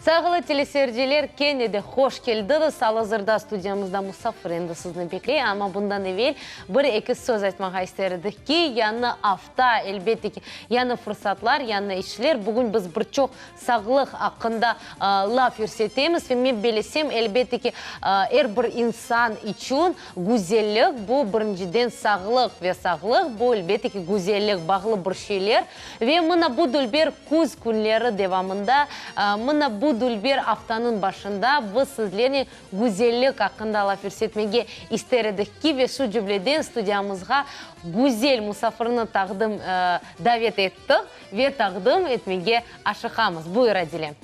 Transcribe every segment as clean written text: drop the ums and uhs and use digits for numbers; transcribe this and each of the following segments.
Сағылы телесерджилер кенеде хош келді. Салазырда студиямызда Мұсафыр енді сізні беклей. Ама бұндан евел бір-екі сөз айтмаға істердік ки, яны афта, әлбетті ки, яны фұрсатлар, яны ішілер. Бүгін біз бір чоқ сағылық ақында лаф үрсетеміз. Мен белесем, әлбетті ки, әр бір инсан үшін гүзелік, бұл біріншіден сағылық ве сағылық, бұл әлбетті ки, гүзелік бағылы бір шейлер. Ве мұна бұдыл бер күз күнлері девамында, мұна бұдыл бер афтанын башында біз сізлеріне гүзелік ақында лаф үрсетмеге істердік ки, ве шу жүбледен студиямызға Гүзел Мұсафырны тағдым давет еттік, ве тағдым етмеге ашықамыз. Бұйыр Адиле.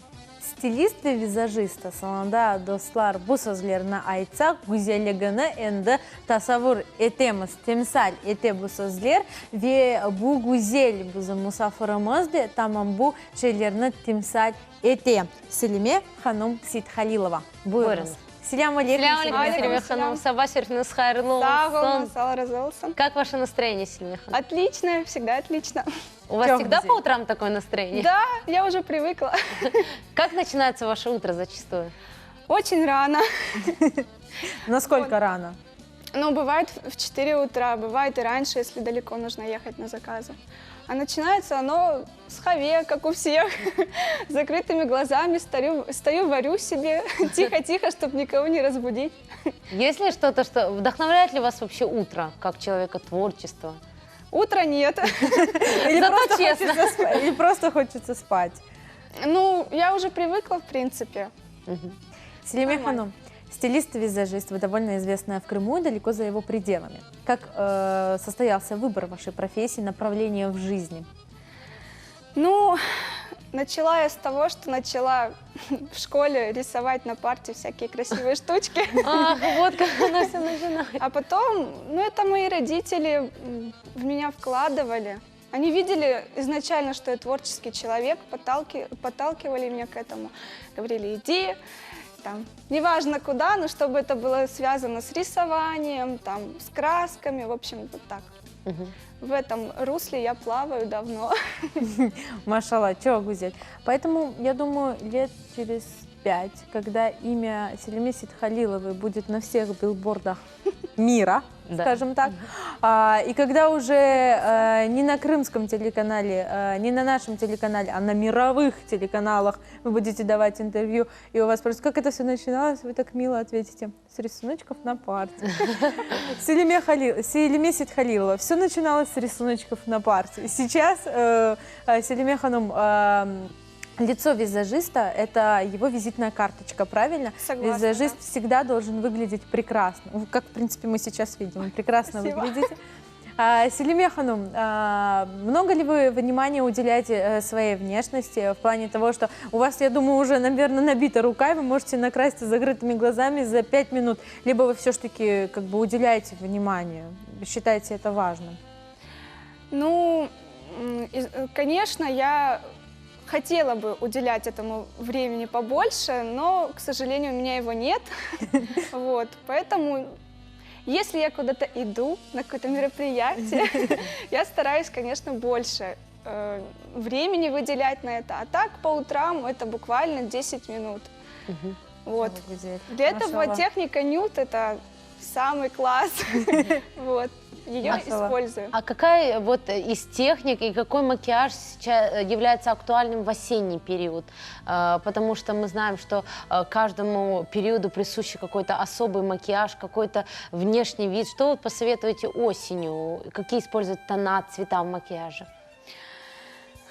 Стилист ve визажиста салонда достар bu sözlerini айтсақ, güzelliğini endi tasavvur etemiz, temsal ete bu sözler ve bu güzel bizim musafirimiz de tamam bu şeylerini temsal ete. Selime Hanım Seyithalilova. Buyurunuz. Selam алейкум. Селяма Ханум. Саба серфинус хайрлы олсын. Как ваше настроение, Селяма Ханум? Отлично, всегда отлично. У вас всегда по утрам такое настроение? Да, я уже привыкла. Как начинается ваше утро зачастую? Очень рано. Насколько рано? Ну, бывает в 4 утра, бывает и раньше, если далеко нужно ехать на заказы. А начинается оно с хаве, как у всех, с закрытыми глазами, стою, варю себе, тихо-тихо, чтобы никого не разбудить. Есть ли что-то, что вдохновляет ли вас вообще утро, как человека творчества? Утра нет. Или просто хочется спать? Ну, я уже привыкла, в принципе. Селиме Ханум, стилист и визажист, вы довольно известная в Крыму и далеко за его пределами. Как состоялся выбор вашей профессии, направления в жизни? Ну, начала я с того, что начала в школе рисовать на парте всякие красивые штучки. Ах, вот как она все начинает. А потом, ну, это мои родители в меня вкладывали. Они видели изначально, что я творческий человек, подталкивали меня к этому. Говорили, иди, там, неважно куда, но чтобы это было связано с рисованием, там, с красками, в общем, вот так. В этом русле я плаваю давно. Машалла, чего гузель. Поэтому, я думаю, лет через 5, когда имя Селиме Сeyithalиловой будет на всех билбордах мира, скажем так, и когда уже не на крымском телеканале, не на нашем телеканале, а на мировых телеканалах вы будете давать интервью, и у вас спросят, как это все начиналось, вы так мило ответите: с рисуночков на парте. Селиме Seyithalilova, все начиналось с рисуночков на парте. Сейчас Селиме Ханум, лицо визажиста – это его визитная карточка, правильно? Согласна, Визажист да. всегда должен выглядеть прекрасно. Как, в принципе, мы сейчас видим. Прекрасно Спасибо. выглядите. Селиме Ханум, много ли вы внимания уделяете своей внешности в плане того, что у вас, я думаю, уже, наверное, набита рука, и вы можете накраситься закрытыми глазами за 5 минут, либо вы все-таки как бы уделяете внимание, считаете это важным? Ну, конечно, я хотела бы уделять этому времени побольше, но, к сожалению, у меня его нет. Вот, поэтому, если я куда-то иду на какое-то мероприятие, я стараюсь, конечно, больше времени выделять на это. А так, по утрам это буквально 10 минут. Вот. Для этого техника нюд – это самый класс. Вот. Ее использую. А какая вот из техник и какой макияж сейчас является актуальным в осенний период? Потому что мы знаем, что каждому периоду присущий какой-то особый макияж, какой-то внешний вид. Что вы посоветуете осенью? Какие используют тона, цвета в макияже?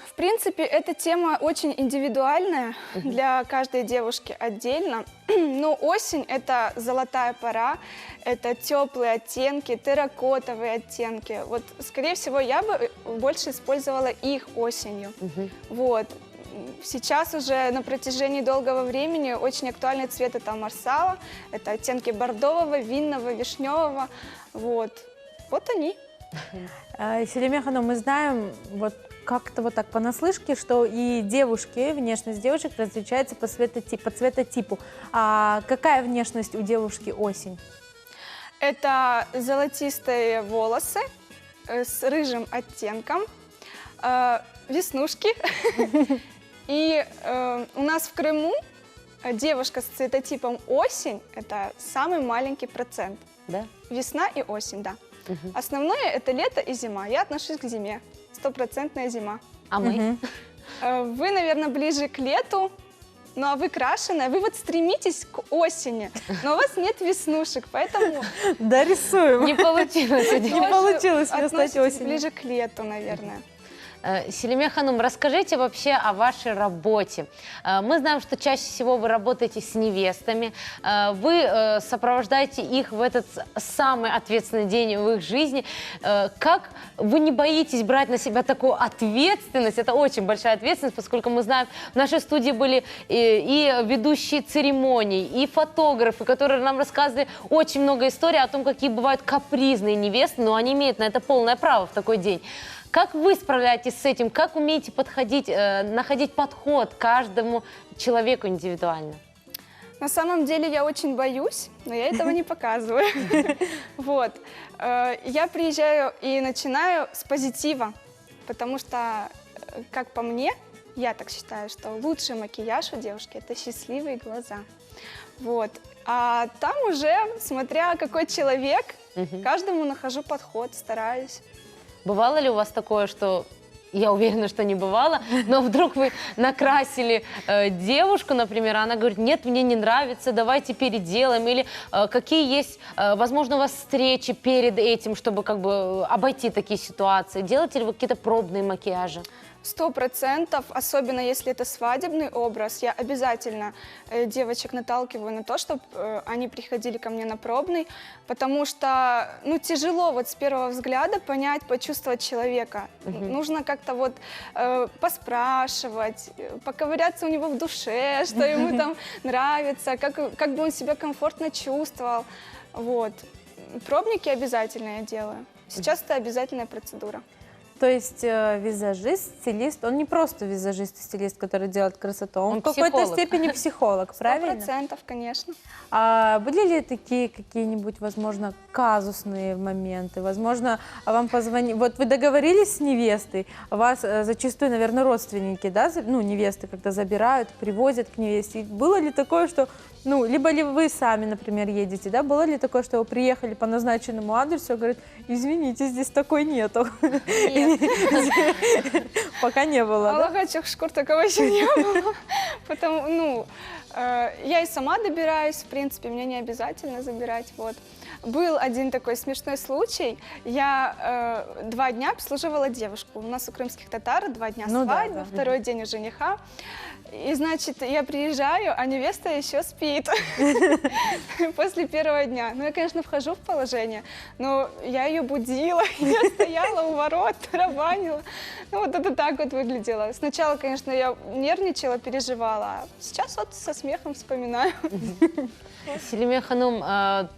В принципе, эта тема очень индивидуальная для каждой девушки отдельно. Но осень – это золотая пора, это теплые оттенки, терракотовые оттенки. Вот, скорее всего, я бы больше использовала их осенью. Вот. Сейчас уже на протяжении долгого времени очень актуальный цвет – это марсала, это оттенки бордового, винного, вишневого. Вот. Вот они. Селиме Ханум, мы знаем, вот как-то вот так понаслышке, что и девушки, внешность девушек различается по цветотипу. А какая внешность у девушки осень? Это золотистые волосы с рыжим оттенком, веснушки. И у нас в Крыму девушка с цветотипом осень – это самый маленький процент. Да? Весна и осень, да. Основное – это лето и зима. Я отношусь к зиме. 100% зима. А мы? Вы, наверное, ближе к лету, ну а вы крашеная. Вы вот стремитесь к осени, но у вас нет веснушек, поэтому Да, рисуем. Не получилось. Не получилось мне стать относитесь осенью. ближе к лету, наверное. Селиме Ханум, расскажите вообще о вашей работе. Мы знаем, что чаще всего вы работаете с невестами, вы сопровождаете их в этот самый ответственный день в их жизни. Как вы не боитесь брать на себя такую ответственность? Это очень большая ответственность, поскольку мы знаем, в нашей студии были и ведущие церемоний, и фотографы, которые нам рассказывали очень много историй о том, какие бывают капризные невесты, но они имеют на это полное право в такой день. Как вы справляетесь с этим? Как умеете подходить, находить подход каждому человеку индивидуально? На самом деле я очень боюсь, но я этого не показываю. Вот. Я приезжаю и начинаю с позитива, потому что, как по мне, я так считаю, что лучший макияж у девушки – это счастливые глаза. Вот. А там уже, смотря какой человек, каждому нахожу подход, стараюсь. Бывало ли у вас такое, что, я уверена, что не бывало, но вдруг вы накрасили девушку, например, а она говорит, нет, мне не нравится, давайте переделаем, или какие есть, возможно, у вас встречи перед этим, чтобы как бы обойти такие ситуации? Делаете ли вы какие-то пробные макияжи? 100%, особенно если это свадебный образ, я обязательно девочек наталкиваю на то, чтобы они приходили ко мне на пробный, потому что, ну, тяжело вот с первого взгляда понять, почувствовать человека. Нужно как-то вот поспрашивать, поковыряться у него в душе, что ему там нравится, как бы он себя комфортно чувствовал. Вот. Пробники обязательно я делаю. Сейчас это обязательная процедура. То есть визажист, стилист, он не просто визажист и стилист, который делает красоту, он в какой-то психолог. степени психолог, правильно? 100%, конечно. А были ли такие какие-нибудь, возможно, казусные моменты? Возможно, вам позвонили, вот вы договорились с невестой, вас зачастую, наверное, родственники, да, ну, невесты, когда забирают, привозят к невесте. Было ли такое, что, ну, либо ли вы сами, например, едете, да, было ли такое, что вы приехали по назначенному адресу и говорят, извините, здесь такой нету? Нет. Пока не было, да? Аллахачух шкур такого еще не было. Потому, ну, я и сама добираюсь, в принципе, мне не обязательно забирать, вот. Был один такой смешной случай. Я 2 дня обслуживала девушку. У нас у крымских татар 2 дня свадьбы, второй день у жениха. И, значит, я приезжаю, а невеста еще спит после первого дня. Ну, я, конечно, вхожу в положение, но я ее будила, я стояла у ворот, тарабанила. Ну, вот это так вот выглядело. Сначала, конечно, я нервничала, переживала, а сейчас вот со смехом вспоминаю. Селиме Ханум,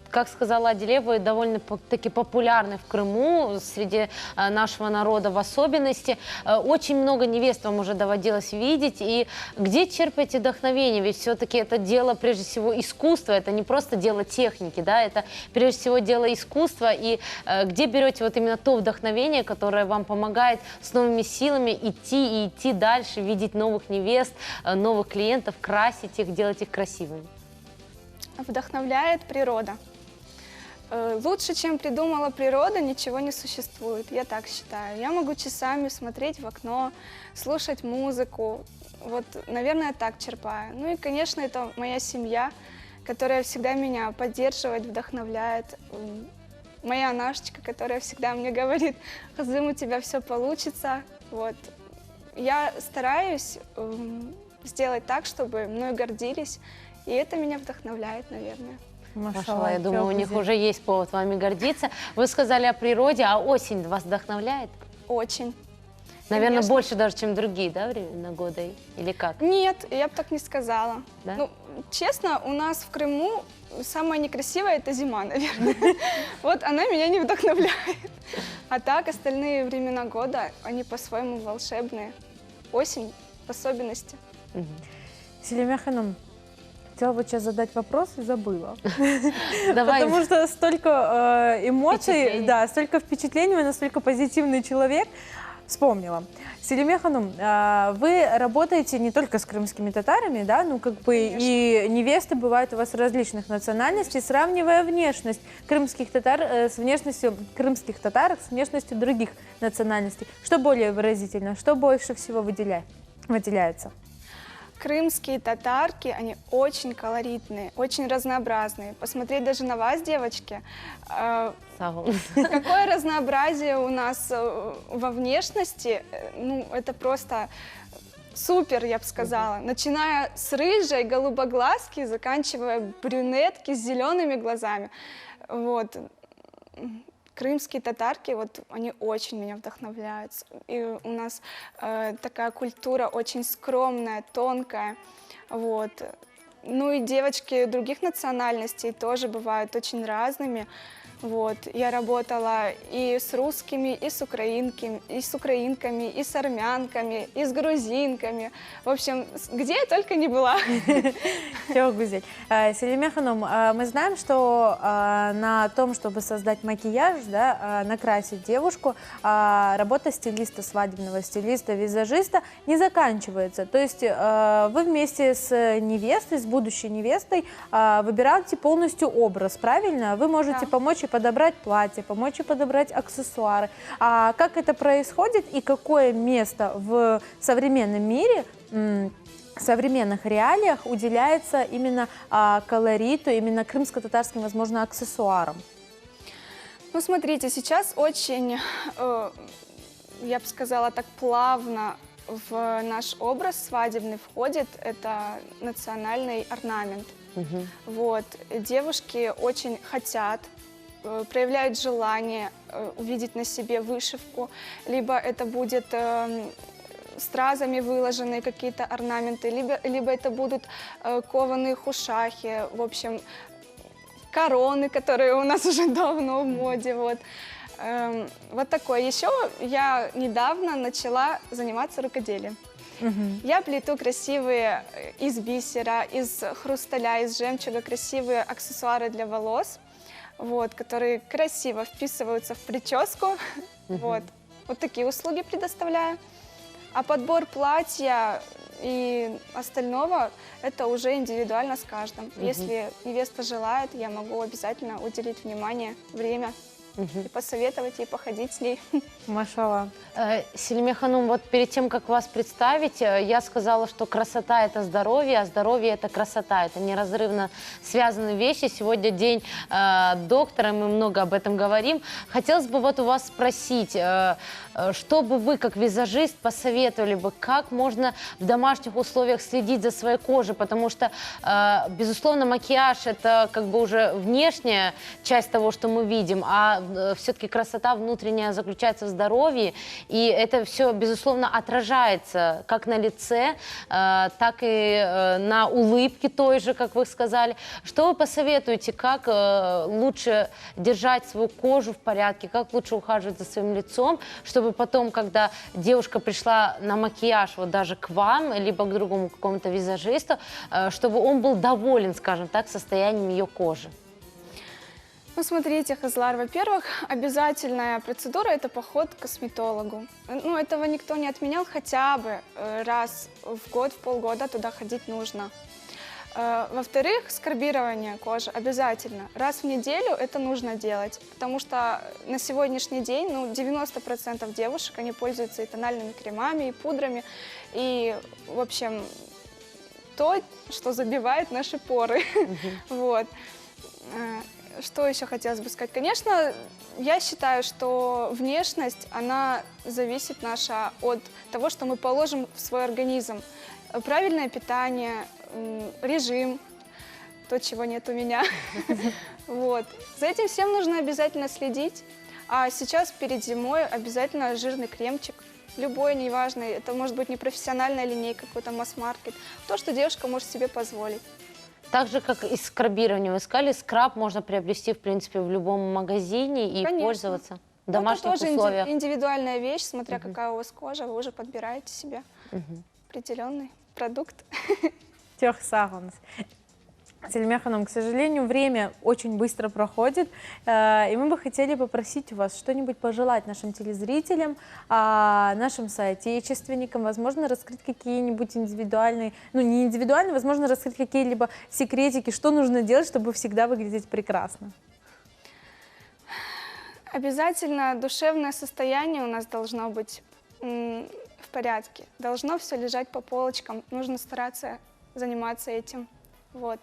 как сказала Аделе, вы довольно-таки популярны в Крыму, среди нашего народа в особенности. Очень много невест вам уже доводилось видеть. И где черпаете вдохновение? Ведь все-таки это дело, прежде всего, искусства, это не просто дело техники, да, это прежде всего дело искусства. И где берете вот именно то вдохновение, которое вам помогает с новыми силами идти и идти дальше, видеть новых невест, новых клиентов, красить их, делать их красивыми? Вдохновляет природа. Лучше, чем придумала природа, ничего не существует, я так считаю. Я могу часами смотреть в окно, слушать музыку. Вот, наверное, так черпаю. Ну и, конечно, это моя семья, которая всегда меня поддерживает, вдохновляет. Моя Нашечка, которая всегда мне говорит, Хазым, у тебя все получится. Вот. Я стараюсь сделать так, чтобы мной гордились, и это меня вдохновляет, наверное. Машалла, я думаю, у них уже есть повод вами гордиться. Вы сказали о природе, а осень вас вдохновляет? Очень. Наверное, Конечно. больше даже, чем другие, да, времена года? Или как? Нет, я бы так не сказала. Да? Ну, честно, у нас в Крыму самое некрасивое – это зима, наверное. Вот она меня не вдохновляет. А так, остальные времена года, они по-своему волшебные. Осень в особенности. Селиме Ханум, хотела вот сейчас задать вопрос и забыла. Давай. Потому что столько эмоций, Впечатлений. да, столько впечатлений, вы настолько позитивный человек. вспомнила. Селиме Ханум, вы работаете не только с крымскими татарами, да, ну как бы и невесты бывают у вас различных национальностей, сравнивая внешность крымских татар с внешностью крымских татар с внешностью других национальностей. Что более выразительно, что больше всего выделяется? Крымские татарки, они очень колоритные, очень разнообразные. Посмотреть даже на вас, девочки, какое разнообразие у нас во внешности, ну, это просто супер, я бы сказала. Начиная с рыжей, голубоглазки, заканчивая брюнетки с зелеными глазами. Вот. Крымские татарки, вот они очень меня вдохновляют. И у нас такая культура очень скромная, тонкая. Вот. Ну и девочки других национальностей тоже бывают очень разными. Вот. Я работала и с русскими, и с украинками, и с армянками, и с грузинками. В общем, где я только не была. Селиме Ханум, мы знаем, что на том, чтобы создать макияж, да, накрасить девушку, работа стилиста, свадебного стилиста, визажиста не заканчивается. То есть вы вместе с невестой, с будущей невестой выбираете полностью образ, правильно? Вы можете помочь и подобрать платье, помочь и подобрать аксессуары. А как это происходит и какое место в современном мире, в современных реалиях уделяется именно колориту, именно крымско-татарским, возможно, аксессуарам? Ну, смотрите, сейчас очень, я бы сказала, так плавно в наш образ свадебный входит это национальный орнамент. Вот. Девушки очень хотят, проявляют желание увидеть на себе вышивку, либо это будет стразами выложенные какие-то орнаменты, либо это будут кованые хушахи, в общем, короны, которые у нас уже давно в моде. Вот. Вот такое. Еще я недавно начала заниматься рукоделием. Я плету красивые из бисера, из хрусталя, из жемчуга красивые аксессуары для волос, вот, которые красиво вписываются в прическу. Вот. Вот такие услуги предоставляю. А подбор платья и остального – это уже индивидуально с каждым. Если невеста желает, я могу обязательно уделить внимание, время и посоветовать ей походить с ней. Машалла. Селиме Ханум, вот перед тем, как вас представить, я сказала, что красота – это здоровье, а здоровье – это красота. Это неразрывно связанные вещи. Сегодня день доктора, мы много об этом говорим. Хотелось бы вот у вас спросить, что бы вы, как визажист, посоветовали бы, как можно в домашних условиях следить за своей кожей, потому что, безусловно, макияж – это как бы уже внешняя часть того, что мы видим, а все-таки красота внутренняя заключается в здоровье, и это все, безусловно, отражается как на лице, так и на улыбке той же, как вы сказали. Что вы посоветуете, как лучше держать свою кожу в порядке, как лучше ухаживать за своим лицом, чтобы потом, когда девушка пришла на макияж вот даже к вам, либо к другому какому-то визажисту, чтобы он был доволен, скажем так, состоянием ее кожи? Ну, смотрите, Хазлар, во-первых, обязательная процедура – это поход к косметологу. Ну, этого никто не отменял, хотя бы раз в год, в полгода туда ходить нужно. Во-вторых, скрабирование кожи обязательно. Раз в неделю это нужно делать, потому что на сегодняшний день 90% девушек, они пользуются и тональными кремами, и пудрами, и, в общем, то, что забивает наши поры. Вот. Что еще хотелось бы сказать? Конечно, я считаю, что внешность, она зависит наша от того, что мы положим в свой организм. Правильное питание, режим, то, чего нет у меня. Вот. За этим всем нужно обязательно следить. А сейчас перед зимой обязательно жирный кремчик. Любой, неважно, это может быть не профессиональная линейка, какой-то масс-маркет. То, что девушка может себе позволить. Так же, как и скрабирование. Вы сказали, скраб можно приобрести, в принципе, в любом магазине и пользоваться в домашних условиях. Это тоже индивидуальная вещь, смотря какая у вас кожа, вы уже подбираете себе определенный продукт. Сельме Ханым, к сожалению, время очень быстро проходит, и мы бы хотели попросить у вас что-нибудь пожелать нашим телезрителям, нашим соотечественникам, возможно, раскрыть какие-нибудь индивидуальные, ну не индивидуальные, возможно, раскрыть какие-либо секретики, что нужно делать, чтобы всегда выглядеть прекрасно. Обязательно душевное состояние у нас должно быть в порядке. Должно все лежать по полочкам. Нужно стараться заниматься этим. Вот.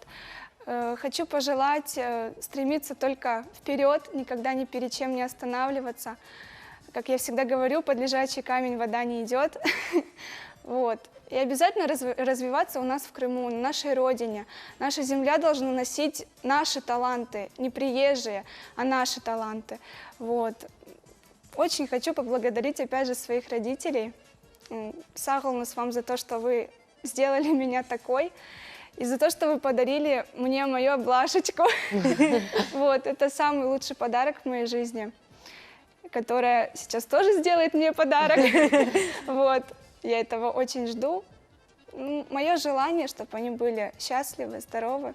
Хочу пожелать стремиться только вперед, никогда ни перед чем не останавливаться. Как я всегда говорю, под лежачий камень вода не идет. Вот. И обязательно развиваться у нас в Крыму, на нашей родине. Наша земля должна носить наши таланты, не приезжие, а наши таланты. Вот. Очень хочу поблагодарить опять же своих родителей. Сағылыңыз вам за то, что вы сделали меня такой, и за то, что вы подарили мне мою блашечку. Вот, это самый лучший подарок в моей жизни, которая сейчас тоже сделает мне подарок. Вот. Я этого очень жду. Мое желание, чтобы они были счастливы, здоровы,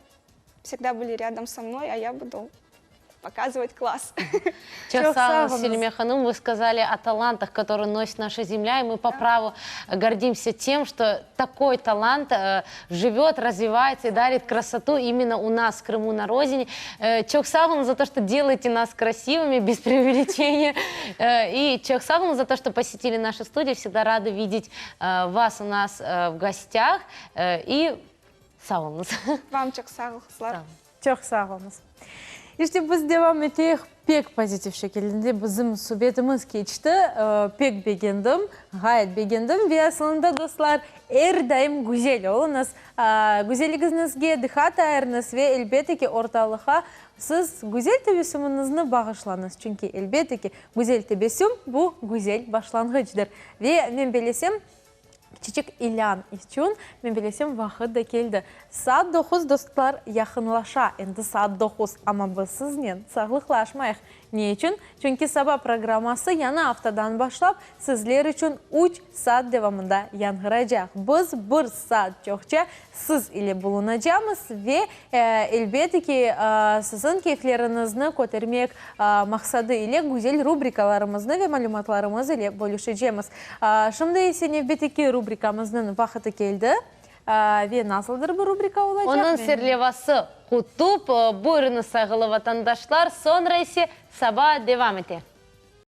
всегда были рядом со мной, а я буду показывать класс. Чахсағыз, Сельме Ханым, вы сказали о талантах, которые носит наша земля, и мы по праву гордимся тем, что такой талант живет, развивается и дарит красоту именно у нас, в Крыму, на родине. Чахсағыз за то, что делаете нас красивыми, без преувеличения. И Чахсағыз за то, что посетили нашу студию. Всегда рады видеть вас у нас в гостях. И сағылыңыз. Вам Чахсағыз. Чахсағыз. İşte biz devam ettik. Pek pozitif şekilde bizim sohbetimiz geçti. Pek beğendim, gayet beğendim ve aslında dostlar her daim güzel olunuz. Güzelliğinizge dikkat ayırınız ve elbette ki ortalığa siz güzel tebessümünüzü bağışlanız. Çünkü elbette ki güzel tebessüm bu güzel başlangıçtır. Ve ben bilesem Çiçek İlyan için ben bilesem vakit de geldi. Saat 9 dostlar yakınlaşa. Endi saat 9 ama biz sizle sağlıklaşmayıq. Ne için? Çünkü sabah programması yeni haftadan başlap sizler için 3 saat devamında yankıracaq. Biz 1 saat çokça siz ile bulunacağımız ve elbette ki sizin keyiflerinizni kotarmak maksadı ile güzel rubrikalarımızı ve malumatlarımızı ile bölüşeceğimiz. Şimdi ise elbette ki rubrikamızın vakti geldi. Ve nasıldır bu rubrika olacak? Onun serlevası Kutup. Buyurunuz sayılı vatandaşlar. Sonra ise sabah devam etti.